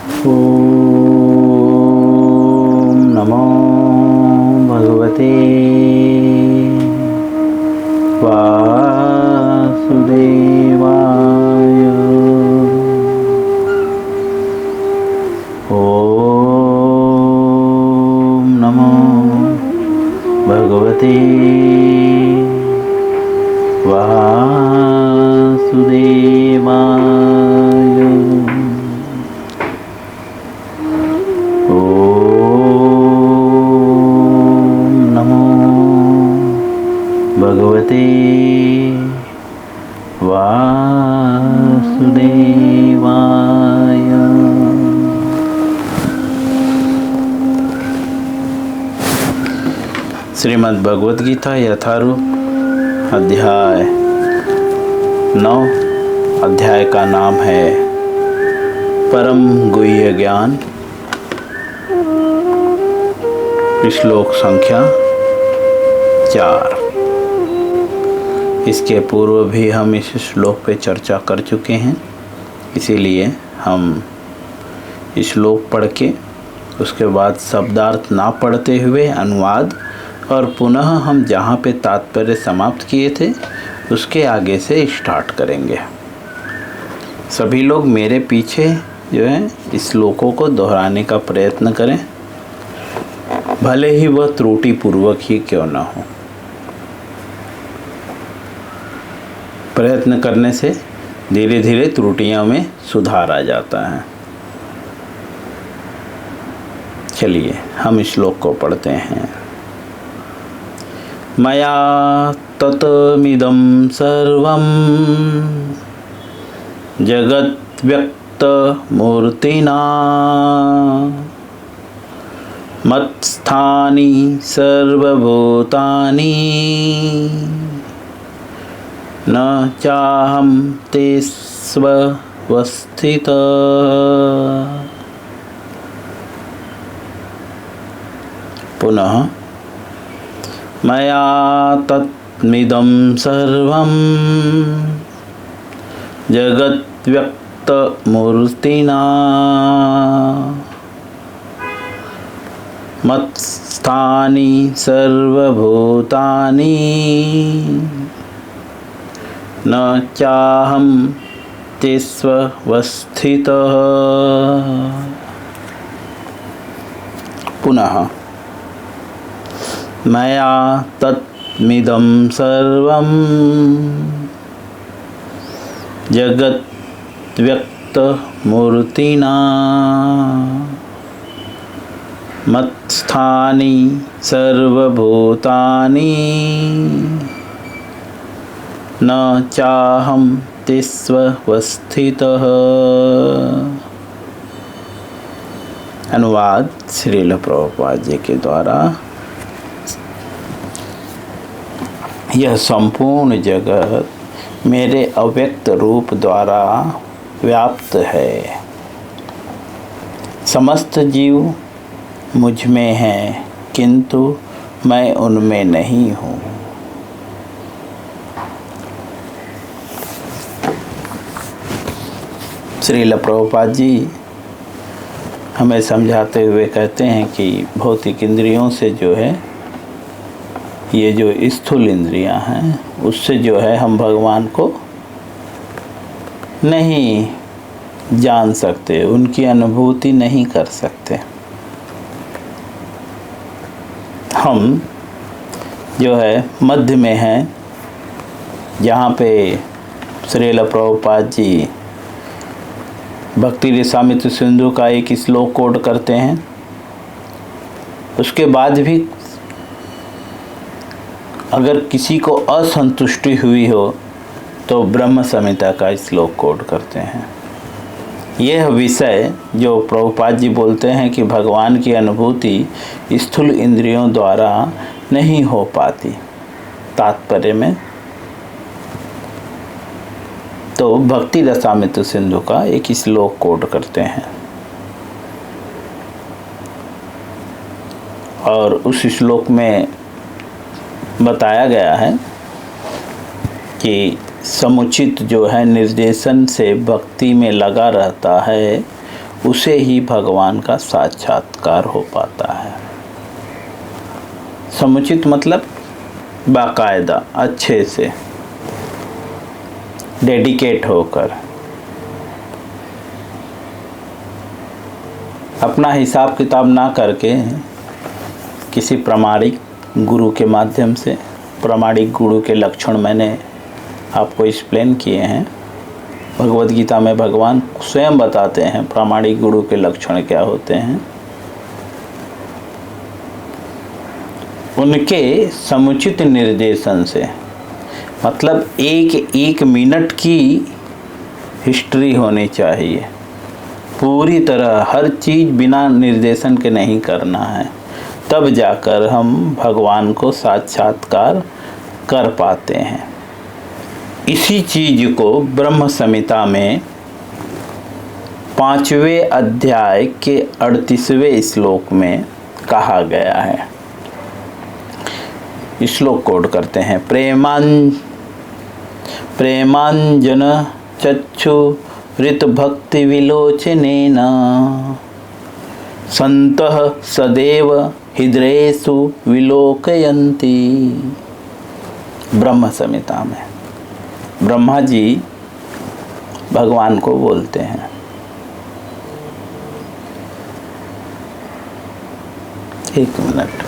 ओम नमो भगवते वासुदेवाय। ओम नमो भगवते वासुदेवाय। ओम नमो भगवते वासुदेवाय। श्रीमद् भगवद गीता यथारूप अध्याय 9। अध्याय का नाम है परम गुह्य ज्ञान। श्लोक संख्या 4। इसके पूर्व भी हम इस श्लोक पे चर्चा कर चुके हैं, इसीलिए हम इस श्लोक पढ़ के उसके बाद शब्दार्थ ना पढ़ते हुए अनुवाद और पुनः हम जहाँ पे तात्पर्य समाप्त किए थे उसके आगे से स्टार्ट करेंगे। सभी लोग मेरे पीछे जो है इस श्लोकों को दोहराने का प्रयत्न करें, भले ही वह त्रुटि पूर्वक ही क्यों न हो। प्रयत्न करने से धीरे धीरे त्रुटियों में सुधार आ जाता है। चलिए हम इस श्लोक को पढ़ते हैं। मया ततमिदं सर्वं जगद्व्यक्तमूर्तिना मत्स्थानि सर्वभूतानि न चाहं तेष्वस्थितः। पुनः मया तत्मिदं सर्वं जगद्व्यक्तमूर्तिना मत्स्थानि सर्वभूतानि न चाहं तेष्वस्थितः। पुनः मया तत्मिदं सर्वं जगद्व्यक्तमूर्तिना मत्स्थानि सर्वभूतानि न चाहं तेष्वस्थितः। अनुवाद श्रील प्रभुपाद जी के द्वारा। यह संपूर्ण जगत मेरे अव्यक्त रूप द्वारा व्याप्त है। समस्त जीव मुझ में हैं, किंतु मैं उनमें नहीं हूँ। श्रील प्रभुपाद जी हमें समझाते हुए कहते हैं कि भौतिक इंद्रियों से जो है, ये जो स्थूल इंद्रियां हैं, उससे जो है हम भगवान को नहीं जान सकते, उनकी अनुभूति नहीं कर सकते। हम जो है मध्य में हैं, जहाँ पे श्रील प्रभुपाद जी भक्ति रसामृत सिंधु का एक श्लोक कोट करते हैं। उसके बाद भी अगर किसी को असंतुष्टि हुई हो तो ब्रह्म संहिता का श्लोक कोट करते हैं। यह विषय जो प्रभुपाद जी बोलते हैं कि भगवान की अनुभूति स्थूल इंद्रियों द्वारा नहीं हो पाती, तात्पर्य में तो भक्ति रसामृत सिंधु का एक श्लोक कोट करते हैं। और उस श्लोक में बताया गया है कि समुचित जो है निर्देशन से भक्ति में लगा रहता है, उसे ही भगवान का साक्षात्कार हो पाता है। समुचित मतलब बाकायदा, अच्छे से, डेडिकेट होकर, अपना हिसाब किताब ना करके किसी प्रामाणिक गुरु के माध्यम से। प्रामाणिक गुरु के लक्षण मैंने आपको एक्सप्लेन किए हैं। भगवद गीता में भगवान स्वयं बताते हैं प्रामाणिक गुरु के लक्षण क्या होते हैं। उनके समुचित निर्देशन से, मतलब एक एक मिनट की हिस्ट्री होनी चाहिए। पूरी तरह हर चीज़ बिना निर्देशन के नहीं करना है, तब जाकर हम भगवान को साक्षात्कार कर पाते हैं। इसी चीज़ को ब्रह्म संहिता में 5वें अध्याय के 38वें श्लोक में कहा गया है। श्लोक कोड करते हैं। प्रेमांजन चक्षु ऋत भक्ति विलोचनेन संतः सदैव हृदयेषु विलोकयन्ति। ब्रह्म संहिता में ब्रह्मा जी भगवान को बोलते हैं। एक मिनट।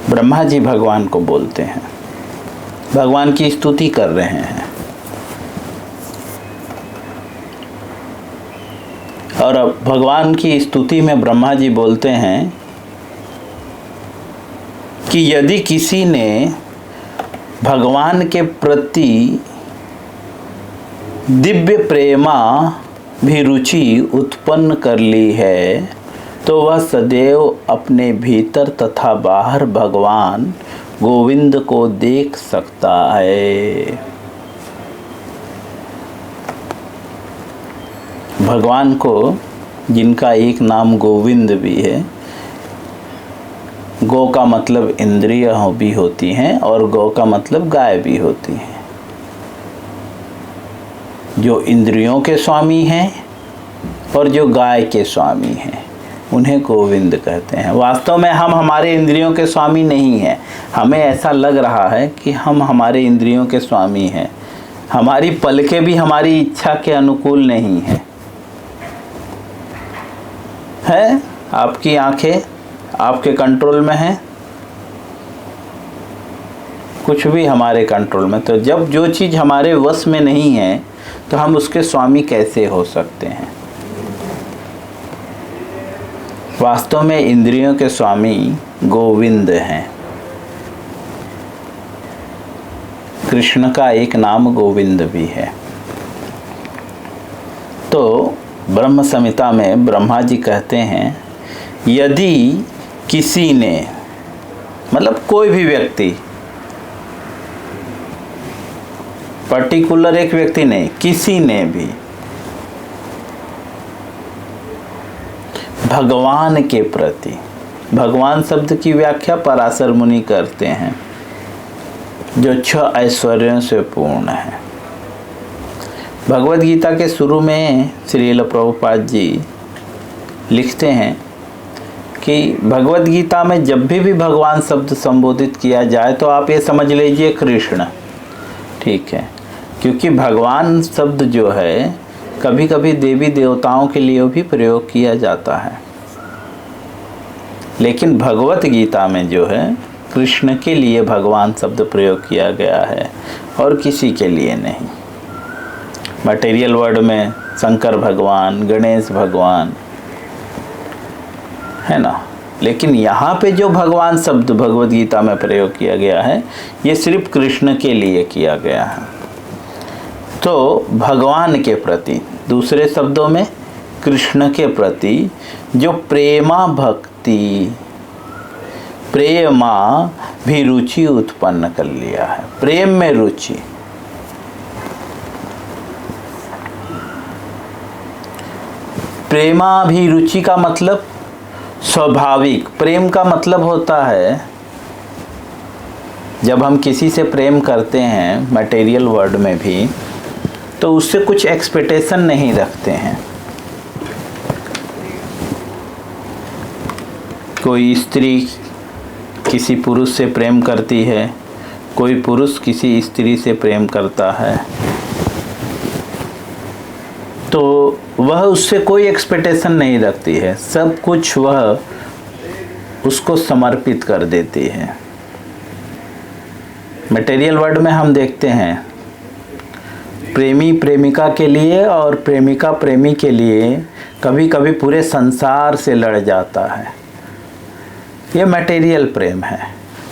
ब्रह्मा जी भगवान को बोलते हैं, भगवान की स्तुति कर रहे हैं। और अब भगवान की स्तुति में ब्रह्मा जी बोलते हैं कि यदि किसी ने भगवान के प्रति दिव्य प्रेमा भी रुचि उत्पन्न कर ली है, तो वह सदैव अपने भीतर तथा बाहर भगवान गोविंद को देख सकता है। भगवान को, जिनका एक नाम गोविंद भी है, गौ का मतलब इंद्रिय भी होती हैं और गौ का मतलब गाय भी होती हैं। जो इंद्रियों के स्वामी हैं और जो गाय के स्वामी हैं, उन्हें गोविंद कहते हैं। वास्तव में हम हमारे इंद्रियों के स्वामी नहीं हैं। हमें ऐसा लग रहा है कि हम हमारे इंद्रियों के स्वामी हैं। हमारी पलकें भी हमारी इच्छा के अनुकूल नहीं हैं। है, आपकी आंखें आपके कंट्रोल में हैं, कुछ भी हमारे कंट्रोल में। तो जब जो चीज़ हमारे वश में नहीं है, तो हम उसके स्वामी कैसे हो सकते हैं? वास्तव में इंद्रियों के स्वामी गोविंद हैं। कृष्ण का एक नाम गोविंद भी है। तो ब्रह्म संहिता में ब्रह्मा जी कहते हैं, यदि किसी ने, मतलब कोई भी व्यक्ति, पर्टिकुलर एक व्यक्ति नहीं, किसी ने भी भगवान के प्रति, भगवान शब्द की व्याख्या पराशर मुनि करते हैं, जो 6 ऐश्वर्यों से पूर्ण है। भगवद गीता के शुरू में श्रील प्रभुपाद जी लिखते हैं कि भगवद गीता में जब भी भगवान शब्द संबोधित किया जाए तो आप ये समझ लीजिए कृष्ण, ठीक है, क्योंकि भगवान शब्द जो है कभी कभी देवी देवताओं के लिए भी प्रयोग किया जाता है, लेकिन भगवत गीता में जो है कृष्ण के लिए भगवान शब्द प्रयोग किया गया है और किसी के लिए नहीं। मटेरियल वर्ड में शंकर भगवान, गणेश भगवान, है ना, लेकिन यहाँ पे जो भगवान शब्द भगवद गीता में प्रयोग किया गया है, ये सिर्फ कृष्ण के लिए किया गया है। तो भगवान के प्रति, दूसरे शब्दों में कृष्ण के प्रति जो प्रेमा भक्ति, प्रेमा भी रुचि उत्पन्न कर लिया है, प्रेम में रुचि, प्रेमाभिरुचि का मतलब स्वाभाविक। प्रेम का मतलब होता है जब हम किसी से प्रेम करते हैं मटेरियल वर्ल्ड में भी, तो उससे कुछ एक्सपेक्टेशन नहीं रखते हैं। कोई स्त्री किसी पुरुष से प्रेम करती है, कोई पुरुष किसी स्त्री से प्रेम करता है, तो वह उससे कोई एक्सपेक्टेशन नहीं रखती है, सब कुछ वह उसको समर्पित कर देती है। मटेरियल वर्ल्ड में हम देखते हैं प्रेमी प्रेमिका के लिए और प्रेमिका प्रेमी के लिए कभी कभी पूरे संसार से लड़ जाता है। ये मटेरियल प्रेम है।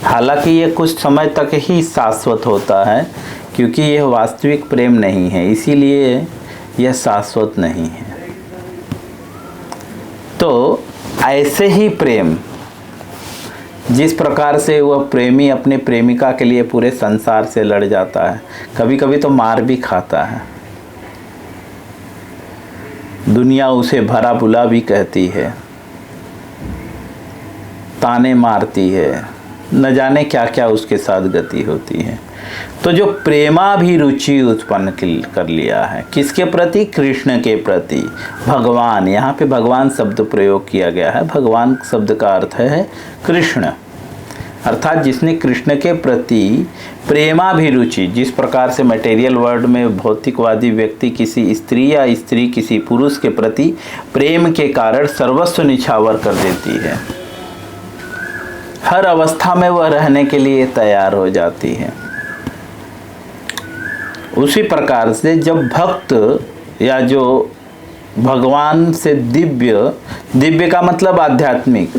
हालांकि ये कुछ समय तक ही शाश्वत होता है, क्योंकि यह वास्तविक प्रेम नहीं है, इसीलिए यह शाश्वत नहीं है। तो ऐसे ही प्रेम, जिस प्रकार से वह प्रेमी अपने प्रेमिका के लिए पूरे संसार से लड़ जाता है, कभी कभी तो मार भी खाता है, दुनिया उसे भला बुरा भी कहती है, ताने मारती है, न जाने क्या क्या उसके साथ गति होती है। तो जो प्रेमाभिरुचि उत्पन्न कर लिया है, किसके प्रति? कृष्ण के प्रति, भगवान। यहाँ पे भगवान शब्द प्रयोग किया गया है। भगवान शब्द का अर्थ है कृष्ण, अर्थात जिसने कृष्ण के प्रति प्रेमाभिरुचि, जिस प्रकार से मटेरियल वर्ल्ड में भौतिकवादी व्यक्ति किसी स्त्री या स्त्री किसी पुरुष के प्रति प्रेम के कारण सर्वस्व निछावर कर देती है, हर अवस्था में वह रहने के लिए तैयार हो जाती है, उसी प्रकार से जब भक्त या जो भगवान से दिव्य का मतलब आध्यात्मिक,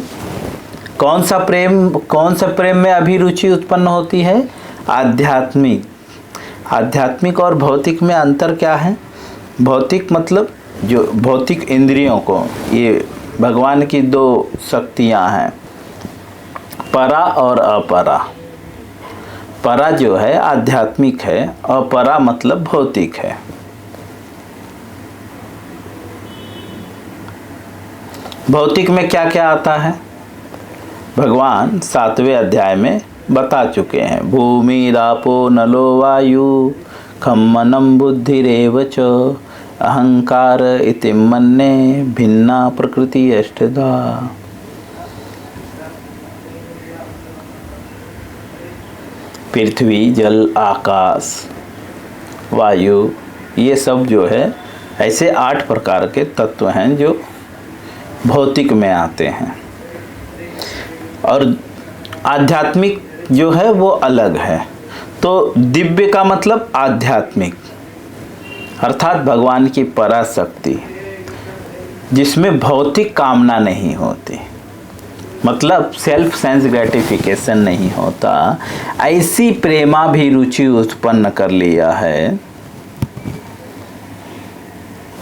कौन सा प्रेम में अभिरुचि उत्पन्न होती है? आध्यात्मिक और भौतिक में अंतर क्या है? भौतिक मतलब जो भौतिक इंद्रियों को, ये भगवान की दो शक्तियां हैं, परा और अपरा। परा जो है आध्यात्मिक है, अपरा मतलब भौतिक है। भौतिक में क्या क्या आता है भगवान 7वें अध्याय में बता चुके हैं। भूमि रापो नलो वायु खम्मनम बुद्धिरेव च अहंकार इति मन्ये भिन्ना प्रकृति अष्टधा। पृथ्वी, जल, आकाश, वायु, ये सब जो है ऐसे 8 प्रकार के तत्व हैं जो भौतिक में आते हैं, और आध्यात्मिक जो है वो अलग है। तो दिव्य का मतलब आध्यात्मिक, अर्थात भगवान की पराशक्ति, जिसमें भौतिक कामना नहीं होती, मतलब सेल्फ सेंस ग्रेटिफिकेशन नहीं होता, ऐसी प्रेमाभिरुचि उत्पन्न कर लिया है,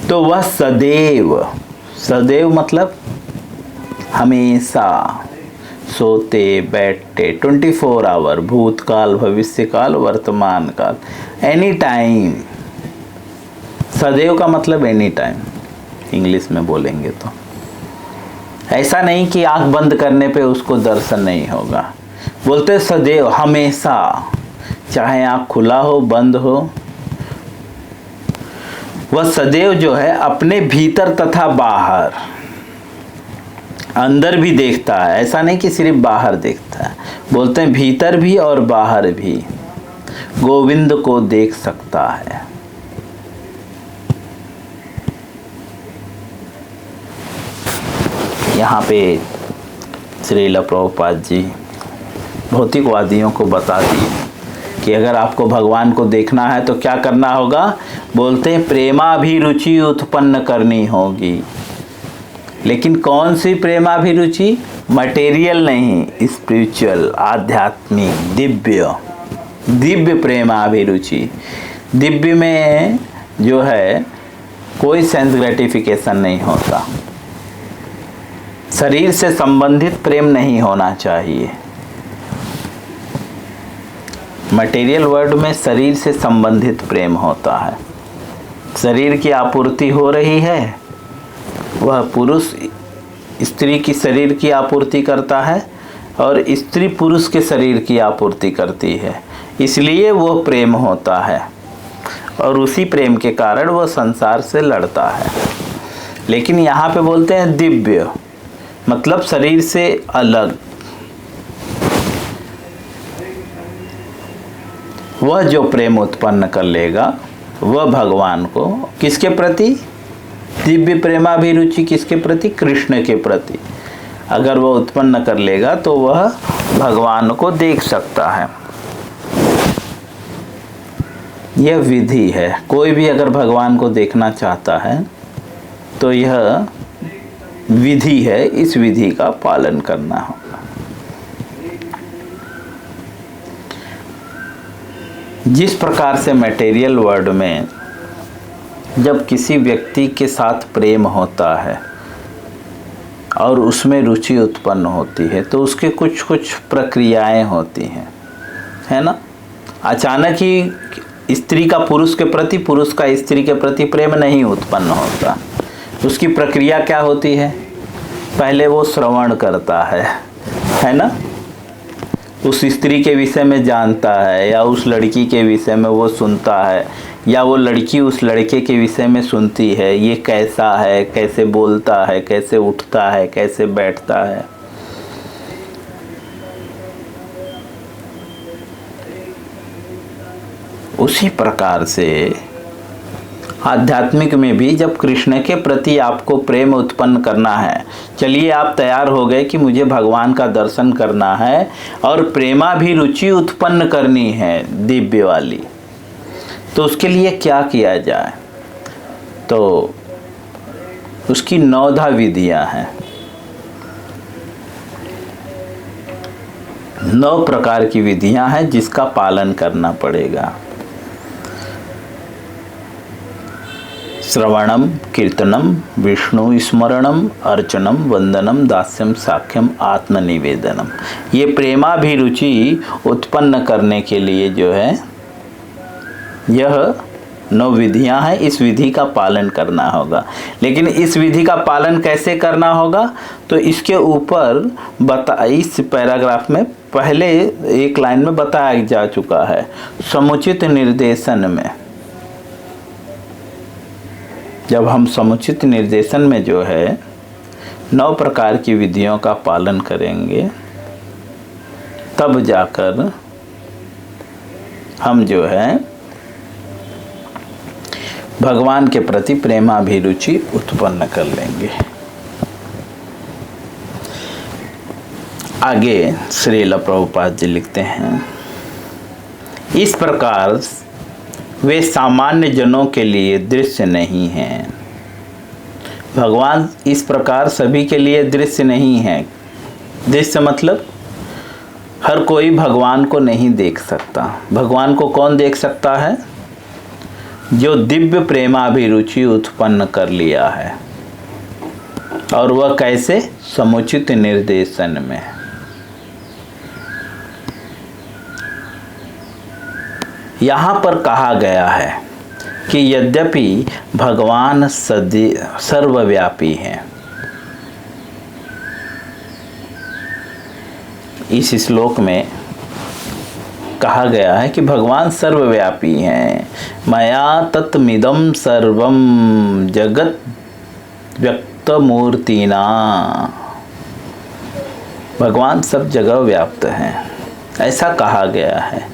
तो वह सदैव मतलब हमेशा सोते बैठते 24 आवर, भूतकाल, भविष्यकाल, वर्तमान काल, एनी टाइम। सदैव का मतलब एनी टाइम, इंग्लिश में बोलेंगे तो ऐसा नहीं कि आंख बंद करने पे उसको दर्शन नहीं होगा, बोलते सदैव, हमेशा, चाहे आंख खुला हो बंद हो, वह सदैव जो है अपने भीतर तथा बाहर, अंदर भी देखता है, ऐसा नहीं कि सिर्फ बाहर देखता है, बोलते हैं भीतर भी और बाहर भी गोविंद को देख सकता है। यहाँ पे श्रील प्रभुपाद जी भौतिकवादियों को बता दिए कि अगर आपको भगवान को देखना है तो क्या करना होगा, बोलते हैं प्रेमाभिरुचि उत्पन्न करनी होगी। लेकिन कौन सी प्रेमाभिरुचि? मटेरियल नहीं, स्पिरिचुअल, आध्यात्मिक, दिव्य प्रेमाभिरुचि। दिव्य में जो है कोई सेंस ग्रेटिफिकेशन नहीं होता, शरीर से संबंधित प्रेम नहीं होना चाहिए। मटेरियल वर्ल्ड में शरीर से संबंधित प्रेम होता है, शरीर की आपूर्ति हो रही है, वह पुरुष स्त्री की शरीर की आपूर्ति करता है और स्त्री पुरुष के शरीर की आपूर्ति करती है, इसलिए वो प्रेम होता है और उसी प्रेम के कारण वो संसार से लड़ता है। लेकिन यहाँ पे बोलते हैं दिव्य, मतलब शरीर से अलग। वह जो प्रेम उत्पन्न कर लेगा वह भगवान को किसके प्रति, दिव्य प्रेमाभिरुचि किसके प्रति, कृष्ण के प्रति अगर वह उत्पन्न कर लेगा तो वह भगवान को देख सकता है। यह विधि है। कोई भी अगर भगवान को देखना चाहता है तो यह विधि है, इस विधि का पालन करना होगा। जिस प्रकार से मटेरियल वर्ल्ड में जब किसी व्यक्ति के साथ प्रेम होता है और उसमें रुचि उत्पन्न होती है तो उसके कुछ कुछ प्रक्रियाएं होती हैं, है ना। अचानक ही स्त्री का पुरुष के प्रति, पुरुष का स्त्री के प्रति प्रेम नहीं उत्पन्न होता। उसकी प्रक्रिया क्या होती है, पहले वो श्रवण करता है ना, उस स्त्री के विषय में जानता है, या उस लड़की के विषय में वो सुनता है, या वो लड़की उस लड़के के विषय में सुनती है, ये कैसा है, कैसे बोलता है, कैसे उठता है, कैसे बैठता है। उसी प्रकार से आध्यात्मिक में भी जब कृष्ण के प्रति आपको प्रेम उत्पन्न करना है, चलिए आप तैयार हो गए कि मुझे भगवान का दर्शन करना है और प्रेमाभिरुचि उत्पन्न करनी है दिव्य वाली, तो उसके लिए क्या किया जाए, तो उसकी 9 विधियां हैं। 9 प्रकार की विधियां हैं जिसका पालन करना पड़ेगा। श्रवणम, कीर्तनम, विष्णु स्मरणम, अर्चनम, वंदनम, दास्यम, साख्यम, आत्मनिवेदनम। ये प्रेमाभिरुचि उत्पन्न करने के लिए जो है यह 9 विधियां हैं। इस विधि का पालन करना होगा। लेकिन इस विधि का पालन कैसे करना होगा, तो इसके ऊपर इस पैराग्राफ में पहले एक लाइन में बताया जा चुका है। समुचित निर्देशन में, जब हम समुचित निर्देशन में जो है 9 प्रकार की विधियों का पालन करेंगे, तब जाकर हम जो है भगवान के प्रति प्रेमाभिरुचि उत्पन्न कर लेंगे। आगे श्रील प्रभुपाद जी लिखते हैं, इस प्रकार वे सामान्य जनों के लिए दृश्य नहीं हैं। भगवान इस प्रकार सभी के लिए दृश्य नहीं है। दृश्य मतलब हर कोई भगवान को नहीं देख सकता। भगवान को कौन देख सकता है, जो दिव्य प्रेमाभिरुचि उत्पन्न कर लिया है। और वह कैसे, समुचित निर्देशन में। यहाँ पर कहा गया है कि यद्यपि भगवान सर्वव्यापी हैं, इस श्लोक में कहा गया है कि भगवान सर्वव्यापी हैं। मया तत्मिदं सर्वं जगत व्यक्त मूर्तिना। भगवान सब जगह व्याप्त हैं, ऐसा कहा गया है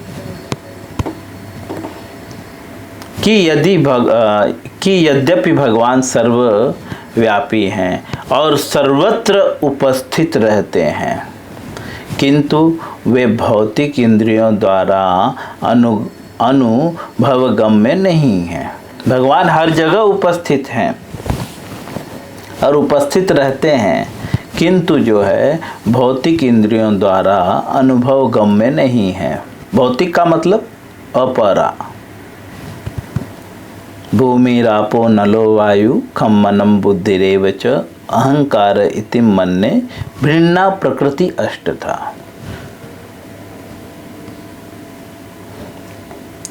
कि यद्यपि भगवान सर्वव्यापी हैं और सर्वत्र उपस्थित रहते हैं, किंतु वे भौतिक इंद्रियों द्वारा अनुभवगम्य नहीं हैं। भगवान हर जगह उपस्थित हैं और उपस्थित रहते हैं, किंतु जो है भौतिक इंद्रियों द्वारा अनुभवगम्य नहीं है। भौतिक का मतलब अपरा। भूमिरापो नलो वायु खम्मनम बुद्धिरेव च अहंकार इति मन्ने भिन्ना प्रकृति अष्टधा।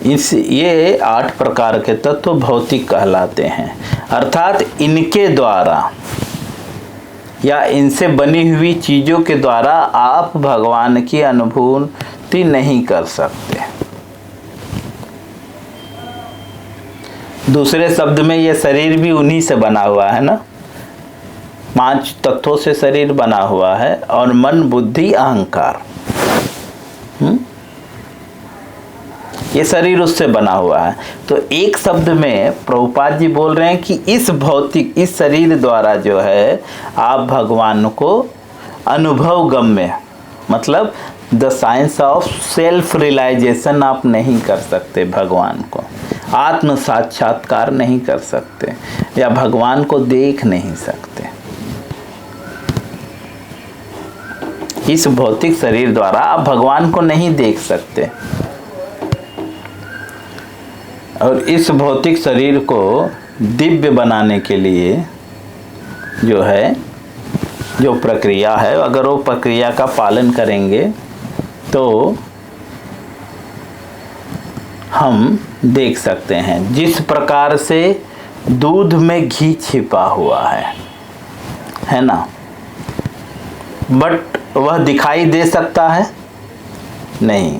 ये 8 प्रकार के तत्व भौतिक कहलाते हैं, अर्थात इनके द्वारा या इनसे बनी हुई चीज़ों के द्वारा आप भगवान की अनुभूति नहीं कर सकते। दूसरे शब्द में ये शरीर भी उन्हीं से बना हुआ है ना, 5 तत्वों से शरीर बना हुआ है, और मन, बुद्धि, अहंकार, ये शरीर उससे बना हुआ है। तो एक शब्द में प्रभुपाद जी बोल रहे हैं कि इस शरीर द्वारा जो है आप भगवान को अनुभव गम्य, मतलब the science of self realisation आप नहीं कर सकते, भगवान को आत्म साक्षात्कार नहीं कर सकते, या भगवान को देख नहीं सकते। इस भौतिक शरीर द्वारा आप भगवान को नहीं देख सकते, और इस भौतिक शरीर को दिव्य बनाने के लिए जो प्रक्रिया है, अगर वो प्रक्रिया का पालन करेंगे तो हम देख सकते हैं। जिस प्रकार से दूध में घी छिपा हुआ है ना, बट वह दिखाई दे सकता है नहीं,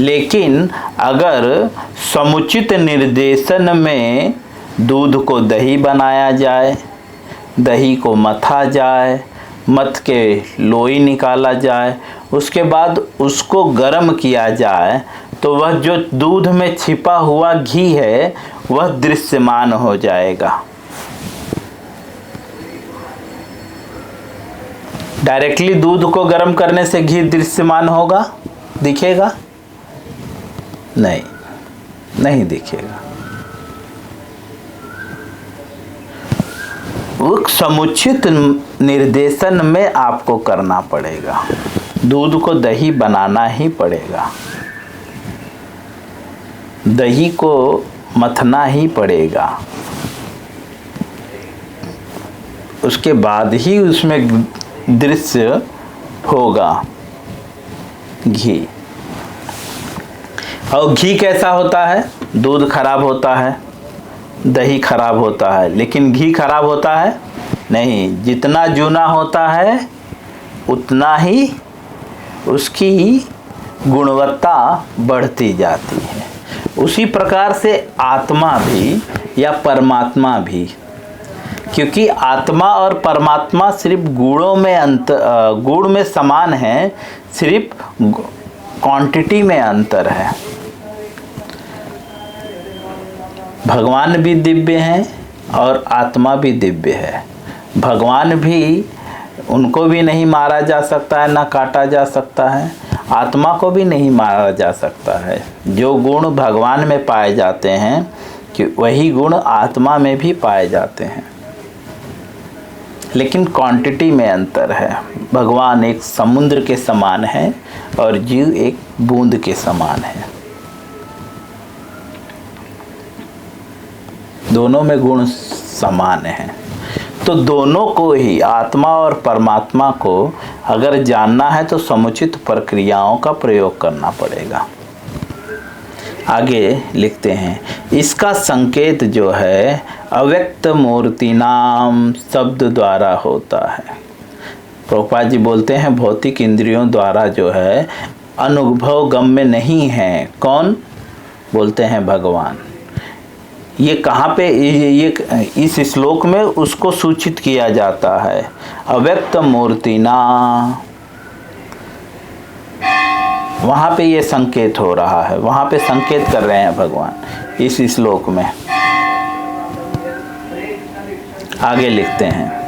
लेकिन अगर समुचित निर्देशन में दूध को दही बनाया जाए, दही को मथा जाए, मथ के लोई निकाला जाए, उसके बाद उसको गर्म किया जाए, तो वह जो दूध में छिपा हुआ घी है वह दृश्यमान हो जाएगा। डायरेक्टली दूध को गर्म करने से घी दृश्यमान होगा, दिखेगा? नहीं दिखेगा। वो समुचित निर्देशन में आपको करना पड़ेगा, दूध को दही बनाना ही पड़ेगा, दही को मथना ही पड़ेगा, उसके बाद ही उसमें दृश्य होगा घी। और घी कैसा होता है? दूध खराब होता है, दही खराब होता है, लेकिन घी खराब होता है नहीं। जितना जूना होता है उतना ही उसकी गुणवत्ता बढ़ती जाती है। उसी प्रकार से आत्मा भी या परमात्मा भी, क्योंकि आत्मा और परमात्मा सिर्फ गुण में समान है, सिर्फ क्वांटिटी में अंतर है। भगवान भी दिव्य हैं और आत्मा भी दिव्य है। भगवान भी, उनको भी नहीं मारा जा सकता है, ना काटा जा सकता है, आत्मा को भी नहीं मारा जा सकता है। जो गुण भगवान में पाए जाते हैं कि वही गुण आत्मा में भी पाए जाते हैं, लेकिन क्वांटिटी में अंतर है। भगवान एक समुद्र के समान है और जीव एक बूंद के समान है। दोनों में गुण समान हैं। तो दोनों को ही, आत्मा और परमात्मा को अगर जानना है तो समुचित प्रक्रियाओं का प्रयोग करना पड़ेगा। आगे लिखते हैं, इसका संकेत जो है अव्यक्त मूर्ति नाम शब्द द्वारा होता है। प्रभुपाद जी बोलते हैं भौतिक इंद्रियों द्वारा जो है अनुभव गम्य नहीं है। कौन? बोलते हैं भगवान। ये कहाँ पे, ये इस श्लोक में उसको सूचित किया जाता है, अव्यक्त मूर्ति ना, वहाँ पे ये संकेत हो रहा है, वहाँ पे संकेत कर रहे हैं भगवान इस श्लोक में। आगे लिखते हैं,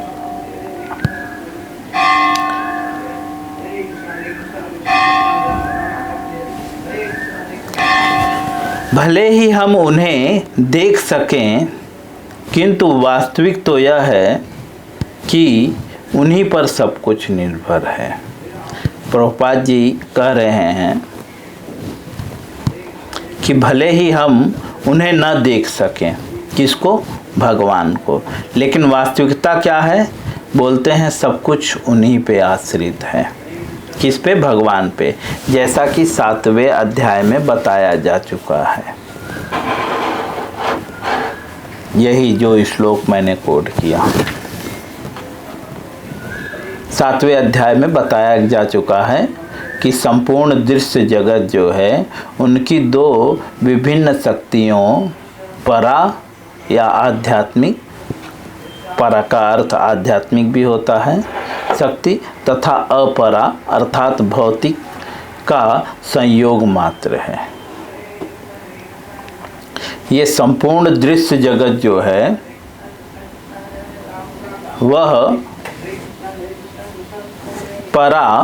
भले ही हम उन्हें देख सकें, किंतु वास्तविक तो यह है कि उन्हीं पर सब कुछ निर्भर है। प्रभुपाद जी कह रहे हैं कि भले ही हम उन्हें न देख सकें, किसको? भगवान को, लेकिन वास्तविकता क्या है? बोलते हैं सब कुछ उन्हीं पे आश्रित है। किस पे? भगवान पे, जैसा कि 7वें अध्याय में बताया जा चुका है। यही जो श्लोक मैंने कोट किया। 7वें अध्याय में बताया जा चुका है कि संपूर्ण दृश्य जगत जो है उनकी दो विभिन्न शक्तियों, परा या आध्यात्मिक, परा का अर्थ आध्यात्मिक भी होता है शक्ति, तथा अपरा अर्थात भौतिक का संयोग मात्र है। ये संपूर्ण दृश्य जगत जो है वह परा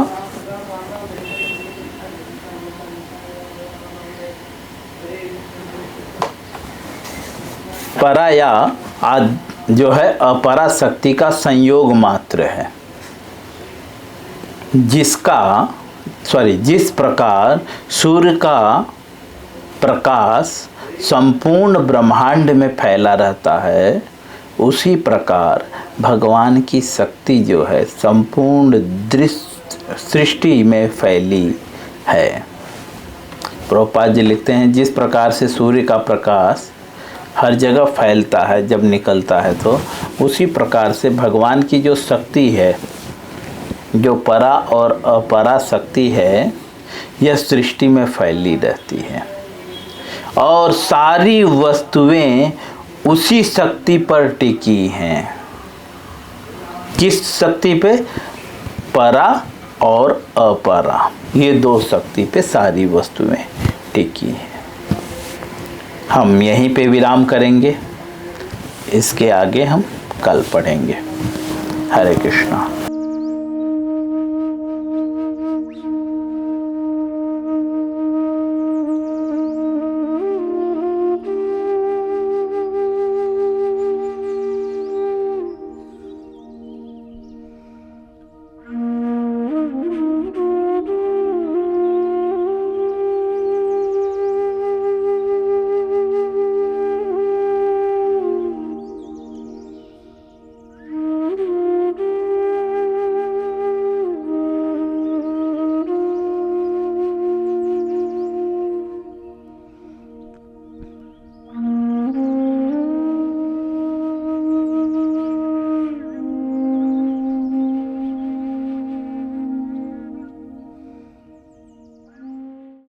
या जो है अपरा शक्ति का संयोग मात्र है, जिस प्रकार सूर्य का प्रकाश संपूर्ण ब्रह्मांड में फैला रहता है, उसी प्रकार भगवान की शक्ति जो है संपूर्ण दृश्य सृष्टि में फैली है। प्रभुपाद जी लिखते हैं, जिस प्रकार से सूर्य का प्रकाश हर जगह फैलता है जब निकलता है, तो उसी प्रकार से भगवान की जो शक्ति है, जो परा और अपरा शक्ति है, यह सृष्टि में फैली रहती है और सारी वस्तुएं उसी शक्ति पर टिकी हैं। किस शक्ति पे? परा और अपरा, ये दो शक्ति पे सारी वस्तुएं टिकी हैं। हम यहीं पे विराम करेंगे, इसके आगे हम कल पढ़ेंगे। हरे कृष्णा।